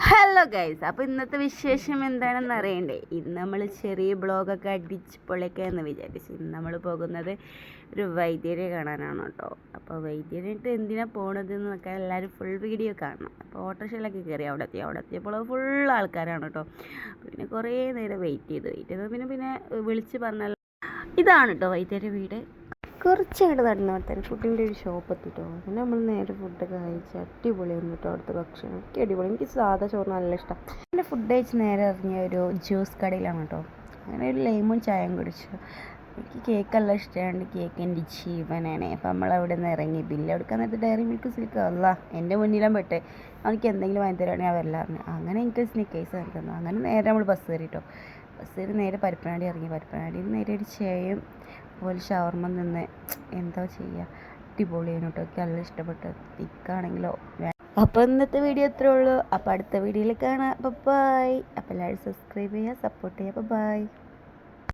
Hello guys, അപ്പോൾ ഇന്നത്തെ വിശേഷം എന്താണെന്ന് അറിയണ്ടേ? ഇന്ന് നമ്മൾ ചെറിയ ബ്ലോഗൊക്കെ അടിച്ച് പൊളിക്കാമെന്ന് വിചാരിച്ചു. ഇന്ന് നമ്മൾ പോകുന്നത് ഒരു വൈദ്യരെ കാണാനാണ് കേട്ടോ. അപ്പോൾ വൈദ്യരായിട്ട് എന്തിനാണ് പോണതെന്ന് നോക്കാൻ എല്ലാവരും ഫുൾ വീഡിയോ കാണണം. അപ്പോൾ ഓട്ടോറിക്ഷയിലൊക്കെ കയറി അവിടെ എത്തിയപ്പോൾ ഫുൾ ആൾക്കാരാണ് കേട്ടോ. പിന്നെ കുറേ നേരം വെയിറ്റ് ചെയ്ത് പിന്നെ വിളിച്ച് പറഞ്ഞാൽ ഇതാണ് കേട്ടോ വൈദ്യരെ വീട്. കുറച്ചങ്ങോട്ട് നടന്നോടത്തന്നെ ഫുഡിൻ്റെ ഒരു ഷോപ്പ് എത്തിട്ടോ. പിന്നെ നമ്മൾ നേരെ ഫുഡൊക്കെ കഴിച്ച് അടിപൊളിയായിരുന്നു കേട്ടോ അവിടുത്തെ ഭക്ഷണം. എനിക്ക് അടിപൊളി, എനിക്ക് സാധാ ചോറ് നല്ല ഇഷ്ടം. പിന്നെ ഫുഡ് കഴിച്ച് നേരെ ഇറങ്ങിയ ഒരു ജ്യൂസ് കടയിലാണ് കേട്ടോ. അങ്ങനെ ഒരു ലൈമും ചായയും കുടിച്ചു. എനിക്ക് കേക്കെല്ലാം ഇഷ്ടമാണ്, കേക്ക് എൻ്റെ ജീവനാണ്. അപ്പം നമ്മളവിടെ നിന്ന് ഇറങ്ങി ബില്ല് എടുക്കാൻ നേരത്തെ ഡയറി മിൽക്ക് സിൽക്ക് അല്ല എൻ്റെ മുന്നിലും പെട്ടെ. അവർക്ക് എന്തെങ്കിലും വാങ്ങി തരാണെങ്കിൽ അവരെല്ലാം അങ്ങനെ എനിക്ക് സ്നിക്കേഴ്സ് വാങ്ങി തന്നു. അങ്ങനെ നേരെ നമ്മൾ ബസ് കയറി കേട്ടോ. ബസ് കയറി നേരെ പരപ്പനാടി ഇറങ്ങി. പരപ്പനാടിയിൽ നേരെ ഒരു ചായയും അതുപോലെ ഷവർമ്മ നിന്ന് എന്താ ചെയ്യുക, അടിപൊളിയാണ് കേട്ടോ. എനിക്ക് നല്ല ഇഷ്ടപ്പെട്ടു. തിക്കാണെങ്കിലോ. അപ്പോൾ ഇന്നത്തെ വീഡിയോ ഇത്രേ ഉള്ളൂ. അപ്പോൾ അടുത്ത വീഡിയോയിൽ കാണാം. അപ്പോൾ ബൈ. അപ്പോൾ എല്ലാവരും സബ്സ്ക്രൈബ് ചെയ്യുക, സപ്പോർട്ട് ചെയ്യുക. അപ്പോൾ ബൈ.